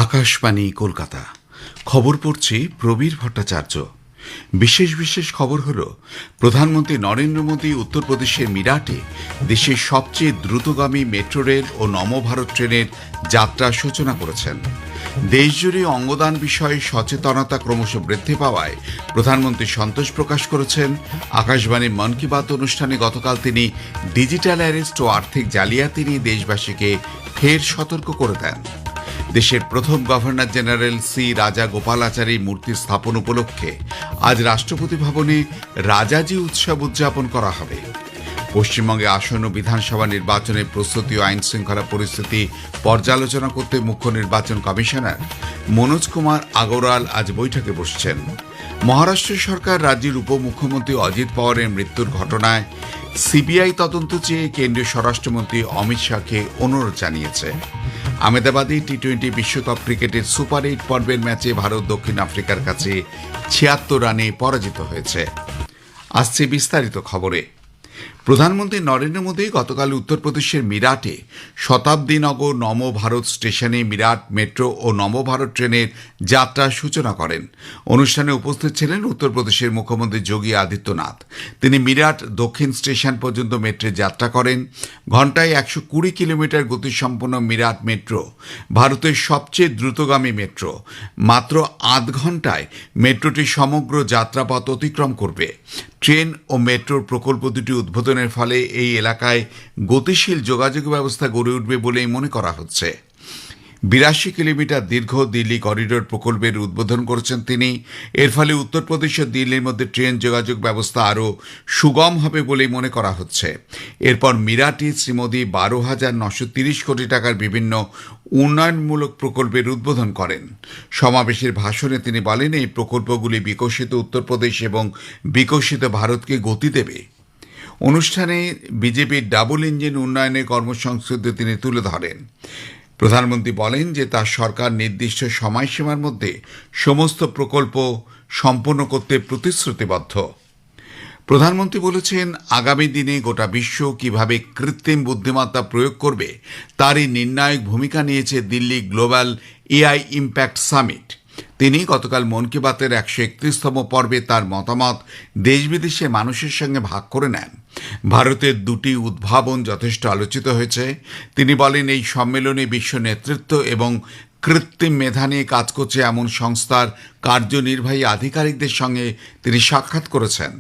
আকাশবাণী কলকাতা। খবর পড়ছি প্রবীর ভট্টাচার্য। বিশেষ খবর হল, প্রধানমন্ত্রী নরেন্দ্র মোদী উত্তরপ্রদেশের মিরাটে দেশের সবচেয়ে দ্রুতগামী মেট্রো রেল ও নমভারত ট্রেনের যাত্রার সূচনা করেছেন। দেশজুড়ে অঙ্গদান বিষয়ে সচেতনতা ক্রমশ বৃদ্ধি পাওয়ায় প্রধানমন্ত্রী সন্তোষ প্রকাশ করেছেন। আকাশবাণীর মন কি বাত অনুষ্ঠানে গতকাল তিনি ডিজিটাল অ্যারেস্ট ও আর্থিক জালিয়াতি নিয়ে দেশবাসীকে ফের সতর্ক করে দেন। দেশের প্রথম গভর্নর জেনারেল সি রাজা গোপালাচারীর মূর্তি স্থাপন উপলক্ষে আজ রাষ্ট্রপতি ভবনে রাজাজি উৎসব উদযাপন করা হবে। পশ্চিমবঙ্গে আসন্ন বিধানসভা নির্বাচনের প্রস্তুতি ও আইন শৃঙ্খলা পরিস্থিতি পর্যালোচনা করতে মুখ্য নির্বাচন কমিশনার মনোজ কুমার আগরওয়াল আজ বৈঠকে বসছেন। মহারাষ্ট্র সরকার রাজ্যের উপমুখ্যমন্ত্রী অজিত পাওয়ারের মৃত্যুর ঘটনায় সিবিআই তদন্ত চেয়ে কেন্দ্রীয় স্বরাষ্ট্রমন্ত্রী অমিত শাহকে অনুরোধ জানিয়েছে। আহমেদাবাদে টি-20 বিশ্বকাপ ক্রিকেটের সুপার 8 পর্বের ম্যাচে ভারত দক্ষিণ আফ্রিকার কাছে ৭৬ রানে পরাজিত হয়েছে। আসছে বিস্তারিত খবরে। প্রধানমন্ত্রী নরেন্দ্র মোদী গতকাল উত্তরপ্রদেশের মিরাটে শতাব্দীনগর নমভারত স্টেশনে মিরাট মেট্রো ও নমভারত ট্রেনের যাত্রার সূচনা করেন। অনুষ্ঠানে উপস্থিত ছিলেন উত্তরপ্রদেশের মুখ্যমন্ত্রী যোগী আদিত্যনাথ। তিনি মিরাট দক্ষিণ স্টেশন পর্যন্ত মেট্রোর যাত্রা করেন। ঘণ্টায় ১২০ কিলোমিটার গতিসম্পন্ন মিরাট মেট্রো ভারতের সবচেয়ে দ্রুতগামী মেট্রো। মাত্র আধ ঘণ্টায় মেট্রোটি সমগ্র যাত্রাপথ অতিক্রম করবে। ট্রেন ও মেট্রোর প্রকল্প দুটি উদ্বোধনের ফলে এই এলাকায় গতিশীল যোগাযোগ ব্যবস্থা গড়ে উঠবে বলেই মনে করা হচ্ছে। ৮২ কিলোমিটার দীর্ঘ দিল্লি করিডোর প্রকল্পের উদ্বোধন করেছেন তিনি। এর ফলে উত্তরপ্রদেশ ও দিল্লির মধ্যে ট্রেন যোগাযোগ ব্যবস্থা আরও সুগম হবে বলেই মনে করা হচ্ছে। এরপর মিরাটে শ্রী মোদী ১২,৯৩০ কোটি টাকার বিভিন্ন উন্নয়নমূলক প্রকল্পের উদ্বোধন করেন। সমাবেশের ভাষণে তিনি বলেন, এই প্রকল্পগুলি বিকশিত উত্তরপ্রদেশ এবং বিকশিত ভারতকে গতি দেবে। অনুষ্ঠানে বিজেপির ডাবল ইঞ্জিন উন্নয়নের কর্মসংস্কৃতি তিনি তুলে ধরেন। প্রধানমন্ত্রী বলেন যে তার সরকার নির্দিষ্ট সময়সীমার মধ্যে সমস্ত প্রকল্প সম্পন্ন করতে প্রতিশ্রুতিবদ্ধ। প্রধানমন্ত্রী বলেছেন, আগামী দিনে গোটা বিশ্ব কিভাবে কৃত্রিম বুদ্ধিমত্তা প্রয়োগ করবে তারই নির্ণায়ক ভূমিকা নিয়েছে Delhi global AI impact summit. তিনি গতকাল মন কি বাতের ১৩১তম পর্বে তার মতামত দেশ বিদেশে মানুষের সঙ্গে ভাগ করে নেন। ভারতের দুটি উদ্ভাবন যথেষ্ট আলোচিত হয়েছে। তিনি বলেন, এই সম্মেলনে বিশ্ব নেতৃত্ব এবং কৃত্রিম মেধা নিয়ে কাজ করছে এমন সংস্থার কার্যনির্বাহী আধিকারিকদের সঙ্গে তিনি সাক্ষাৎ করেছেন।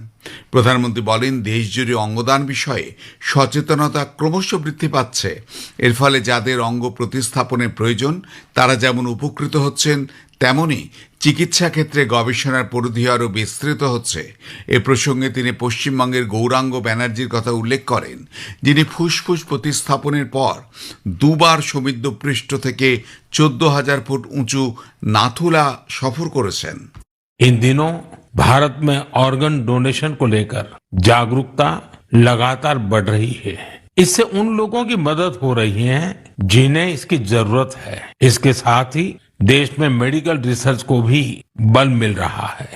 প্রধানমন্ত্রী বলেন, দেশজুড়ে অঙ্গদান বিষয়ে সচেতনতা ক্রমশ বৃদ্ধি পাচ্ছে। এর ফলে যাদের অঙ্গ প্রতিস্থাপনের প্রয়োজন তারা যেমন উপকৃত হচ্ছেন, তেমনি চিকিৎসা ক্ষেত্রে গবেষণার পরিধি আরও বিস্তৃত হচ্ছে। এ প্রসঙ্গে তিনি পশ্চিমবঙ্গের গৌরাঙ্গ ব্যানার্জির কথা উল্লেখ করেন, যিনি ফুসফুস প্রতিস্থাপনের পর দুবার সমুদ্রপৃষ্ঠ থেকে ১৪,০০০ ফুট উঁচু নাথুলা সফর করেছেন। इन दिनों भारत में ऑर्गन डोनेशन को लेकर जागरूकता लगातार बढ़ रही है। इससे उन लोगों की मदद हो रही है जिन्हें इसकी जरूरत है। इसके साथ ही देश में मेडिकल रिसर्च को भी बल मिल रहा है।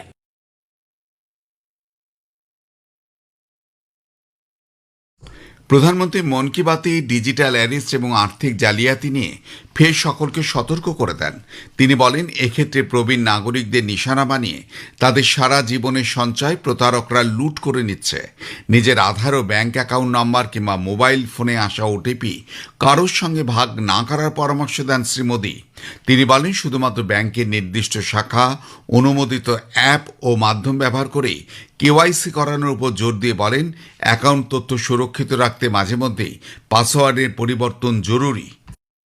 প্রধানমন্ত্রী মন কি বাতে ডিজিটাল অ্যারেস্ট এবং আর্থিক জালিয়াতি নিয়ে ফের সকলকে সতর্ক করে দেন। তিনি বলেন, এক্ষেত্রে প্রবীণ নাগরিকদের নিশানা বানিয়ে তাদের সারা জীবনের সঞ্চয় প্রতারকরা লুট করে নিচ্ছে। নিজের আধার ও ব্যাংক অ্যাকাউন্ট নাম্বার কিংবা মোবাইল ফোনে আসা ওটিপি কারোর সঙ্গে ভাগ না করার পরামর্শ দেন শ্রী মোদী। তিনি বলেন, শুধুমাত্র ব্যাংকের নির্দিষ্ট শাখা, অনুমোদিত অ্যাপ ও মাধ্যম ব্যবহার করেই কেওয়াইসি করানোর উপর জোর দিয়ে বলেন, অ্যাকাউন্ট তথ্য সুরক্ষিত রাখতে মাঝে মধ্যেই পাসওয়ার্ডের পরিবর্তন জরুরি।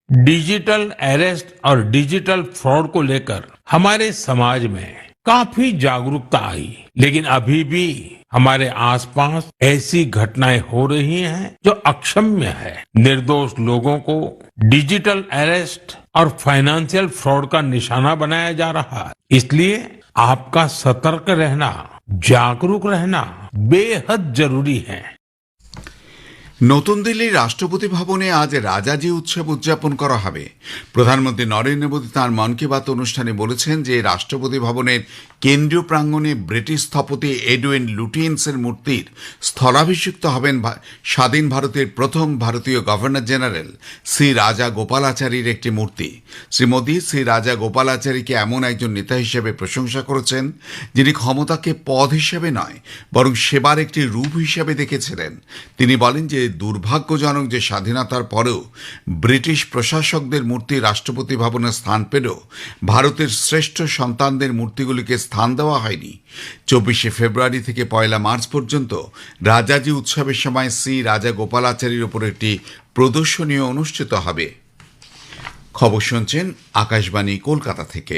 डिजिटल अरेस्ट और डिजिटल फ्रॉड को लेकर हमारे समाज में काफी जागरूकता आई, लेकिन अभी भी हमारे आसपास ऐसी घटनाएं हो रही हैं जो अक्षम्य है। निर्दोष लोगों को डिजिटल अरेस्ट और फाइनेंशियल फ्रॉड का निशाना बनाया जा रहा है। इसलिए आपका सतर्क रहना, जागरूक रहना बेहद जरूरी है। নতুন দিল্লির রাষ্ট্রপতি ভবনে আজ রাজাজি উৎসব উদযাপন করা হবে। প্রধানমন্ত্রী নরেন্দ্র মোদী তাঁর মন কি বাত অনুষ্ঠানে বলেছেন যে রাষ্ট্রপতি ভবনের কেন্দ্রীয় প্রাঙ্গণে ব্রিটিশ স্থপতি এডউইন লুটিয়েন্সের মূর্তির স্থলাভিষিক্ত হবেন স্বাধীন ভারতের প্রথম ভারতীয় গভর্নর জেনারেল শ্রী রাজা গোপালাচারীর একটি মূর্তি। শ্রী মোদী শ্রী রাজা গোপালাচারীকে এমন একজন নেতা হিসেবে প্রশংসা করেছেন যিনি ক্ষমতাকে পদ হিসেবে নয় বরং সেবার একটি রূপ হিসেবে দেখেছিলেন। তিনি বলেন যে দুর্ভাগ্যজনক যে স্বাধীনতার পরেও ব্রিটিশ প্রশাসকদের মূর্তি রাষ্ট্রপতি ভবনে স্থান পেলেও ভারতের শ্রেষ্ঠ সন্তানদের মূর্তিগুলিকে স্থান দেওয়া হয়নি। 24শে ফেব্রুয়ারি থেকে 1 মার্চ পর্যন্ত রাজাজি উৎসবের সময় শ্রী রাজা গোপালাচারীর উপর একটি প্রদর্শনীও অনুষ্ঠিত হবে। খবর শুনছেন আকাশবাণী কলকাতা থেকে।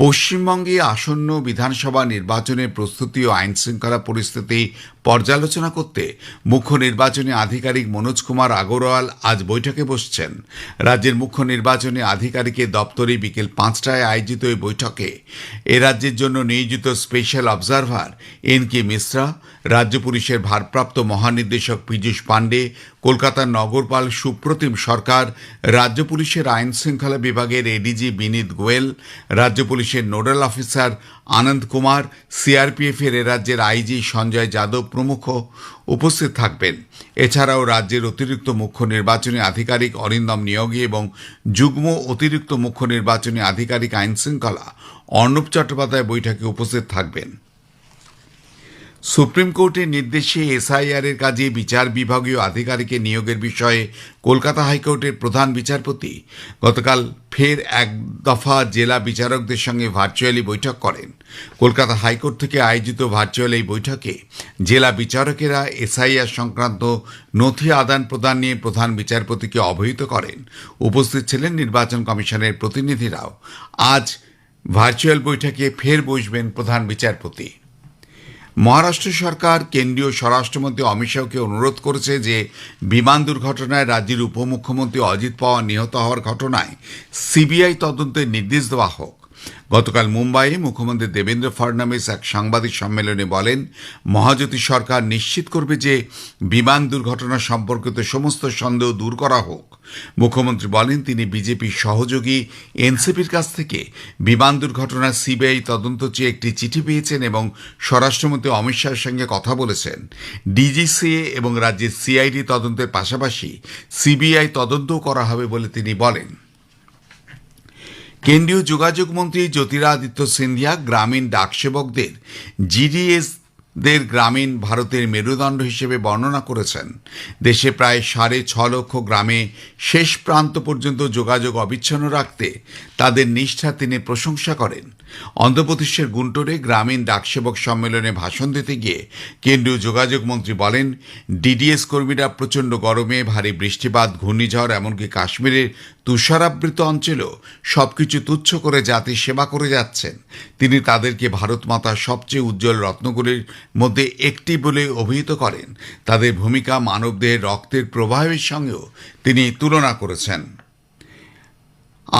পশ্চিমবঙ্গে আসন্ন বিধানসভা নির্বাচনের প্রস্তুতি ও আইনশৃঙ্খলা পরিস্থিতি পর্যালোচনা করতে মুখ্য নির্বাচনী আধিকারিক মনোজ কুমার আগরওয়াল আজ বৈঠকে বসছেন। রাজ্যের মুখ্য নির্বাচনী আধিকারিকের দপ্তরে বিকেল 5টায় আয়োজিত এই বৈঠকে এ রাজ্যের জন্য নিয়োজিত স্পেশাল অবজারভার এন.কে. মিশ্রা, রাজ্য পুলিশের ভারপ্রাপ্ত মহানির্দেশক পীযূষ পাণ্ডে, কলকাতার নগরপাল সুপ্রতিম সরকার, রাজ্য পুলিশের আইন শৃঙ্খলা বিভাগের এডিজি বিনীত গোয়েল, রাজ্য পুলিশের নোডাল অফিসার আনন্দ কুমার, সিআরপিএফের এ রাজ্যের আইজি সঞ্জয় যাদব প্রমুখ উপস্থিত থাকবেন। এছাড়াও রাজ্যের অতিরিক্ত মুখ্য নির্বাচনী আধিকারিক অরিন্দম নিয়োগী এবং যুগ্ম অতিরিক্ত মুখ্য নির্বাচনী আধিকারিক আইন শৃঙ্খলা অর্ণব চট্টোপাধ্যায় বৈঠকে উপস্থিত থাকবেন। সুপ্রিম কোর্টের নির্দেশে এসআইআর এর কাজে বিচার বিভাগীয় আধিকারিকের নিয়োগের বিষয়ে কলকাতা হাইকোর্টের প্রধান বিচারপতি গতকাল ফের এক দফা জেলা বিচারকদের সঙ্গে ভার্চুয়ালি বৈঠক করেন। কলকাতা হাইকোর্ট থেকে আয়োজিত ভার্চুয়াল এই বৈঠকে জেলা বিচারকেরা এসআইআর সংক্রান্ত নথি আদান প্রদান নিয়ে প্রধান বিচারপতিকে অবহিত করেন। উপস্থিত ছিলেন নির্বাচন কমিশনের প্রতিনিধিরাও। আজ ভার্চুয়াল বৈঠকে ফের বসবেন প্রধান বিচারপতি। মহারাষ্ট্র সরকার কেন্দ্রীয় স্বরাষ্ট্রমন্ত্রী অমিত শাহকে অনুরোধ করেছে যে বিমান দুর্ঘটনায় রাজ্যের উপমুখ্যমন্ত্রী অজিত পাওয়ার নিহত হওয়ার ঘটনায় সিবিআই তদন্তের নির্দেশ দেওয়া হোক। গতকাল মুম্বাইয়ে মুখ্যমন্ত্রী দেবেন্দ্র ফডনবিস এক সাংবাদিক সম্মেলনে বলেন, মহাজ্যোতি সরকার নিশ্চিত করবে যে বিমান দুর্ঘটনা সম্পর্কিত সমস্ত সন্দেহ দূর করা হোক। মুখ্যমন্ত্রী বলেন তিনি বিজেপির সহযোগী এনসিপির কাছ থেকে বিমান দুর্ঘটনার সিবিআই তদন্ত চেয়ে একটি চিঠি পেয়েছেন এবং স্বরাষ্ট্রমন্ত্রী অমিত শাহের সঙ্গে কথা বলেছেন। ডিজিসিএ এবং রাজ্যের সিআইডি তদন্তের পাশাপাশি সিবিআই তদন্তও করা হবে বলে তিনি বলেন। কেন্দ্রীয় যোগাযোগ মন্ত্রী জ্যোতিরাদিত্য সিন্ধিয়া গ্রামীণ ডাকসেবকদের জিডিএস-দের গ্রামীণ ভারতের মেরুদণ্ড হিসেবে বর্ণনা করেছেন। দেশে প্রায় 6.5 লক্ষ গ্রামে শেষ প্রান্ত পর্যন্ত যোগাযোগ অবিচ্ছিন্ন রাখতে তাদের নিষ্ঠার তিনি প্রশংসা করেন। অন্ধ্রপ্রদেশের গুন্টুরে গ্রামীণ ডাকসেবক সম্মেলনে ভাষণ দিতে গিয়ে কেন্দ্রীয় যোগাযোগ মন্ত্রী বলেন, ডিডিএস কর্মীরা প্রচণ্ড গরমে, ভারী বৃষ্টিপাত, ঘূর্ণিঝড়, এমনকি কাশ্মীরের তুষারাবৃত অঞ্চলেও সবকিছু তুচ্ছ করে জাতির সেবা করে যাচ্ছেন। তিনি তাদেরকে ভারত মাতার সবচেয়ে উজ্জ্বল রত্নগুলির মধ্যে একটি বলে অভিহিত করেন। তাদের ভূমিকা মানবদেহের রক্তের প্রবাহের সঙ্গেও তিনি তুলনা করেছেন।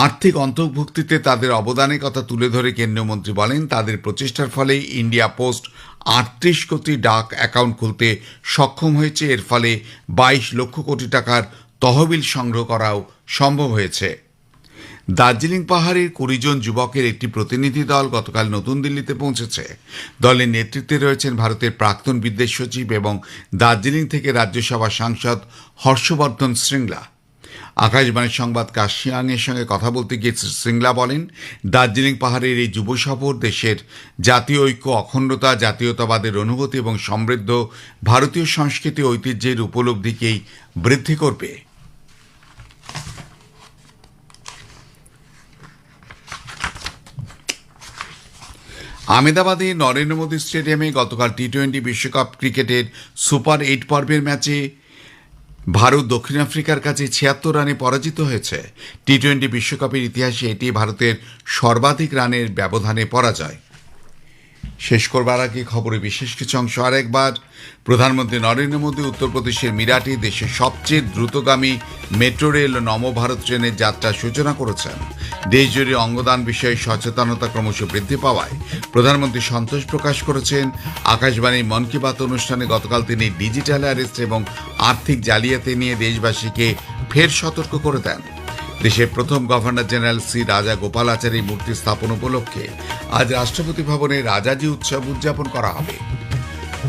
আর্থিক অন্তর্ভুক্তিতে তাদের অবদানের কথা তুলে ধরে কেন্দ্রীয় মন্ত্রী বলেন, তাদের প্রচেষ্টার ফলে ইন্ডিয়া পোস্ট 38 কোটি ডাক অ্যাকাউন্ট খুলতে সক্ষম হয়েছে। এর ফলে 22 লক্ষ কোটি টাকার তহবিল সংগ্রহ করাও সম্ভব হয়েছে। দার্জিলিং পাহাড়ের 20 জন যুবকের একটি প্রতিনিধি দল গতকাল নতুন দিল্লিতে পৌঁছেছে। দলের নেতৃত্বে রয়েছেন ভারতের প্রাক্তন বিদেশ সচিব এবং দার্জিলিং থেকে রাজ্যসভা সাংসদ হর্ষবর্ধন শ্রীংলা। আকাশবাণীর সংবাদ কাশিয়াংয়ের সঙ্গে কথা বলতে গিয়ে শ্রীংলা বলেন, দার্জিলিং পাহাড়ের এই যুব সফর দেশের জাতীয় ঐক্য, অখণ্ডতা, জাতীয়তাবাদের অনুভূতি এবং সমৃদ্ধ ভারতীয় সংস্কৃতি ঐতিহ্যের উপলব্ধিকেই বৃদ্ধি করবে। আহমেদাবাদে নরেন্দ্র মোদী স্টেডিয়ামে গতকাল টি-20 বিশ্বকাপ ক্রিকেটের সুপার 8 পর্বের ম্যাচে ভারত দক্ষিণ আফ্রিকার কাছে 76 রানে পরাজিত হয়েছে। টি-20 বিশ্বকাপের ইতিহাসে এটি ভারতের সর্বাধিক রানের ব্যবধানে পরাজয়। শেষ করবার আগে খবরে বিশেষ কিছু অংশ আরেকবার। প্রধানমন্ত্রী নরেন্দ্র মোদী উত্তরপ্রদেশের মিরাটে দেশের সবচেয়ে দ্রুতগামী মেট্রো রেল নবভারত ট্রেনের যাত্রার সূচনা করেছেন। দেশজুড়ে অঙ্গদান বিষয়ে সচেতনতা ক্রমশ বৃদ্ধি পাওয়ায় প্রধানমন্ত্রী সন্তোষ প্রকাশ করেছেন। আকাশবাণীর মন কি বাত অনুষ্ঠানে গতকাল তিনি ডিজিটাল অ্যারেস্ট এবং আর্থিক জালিয়াতি নিয়ে দেশবাসীকে ফের সতর্ক করে দেন। দেশের প্রথম গভর্নর জেনারেল শ্রী রাজা গোপালাচারী মূর্তি স্থাপন উপলক্ষে আজ রাষ্ট্রপতি ভবনে রাজাজি উৎসব উদযাপন করা হবে।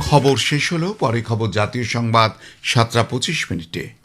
খবর শেষ হলো, পরে খবর জাতীয় সংবাদ 7:25।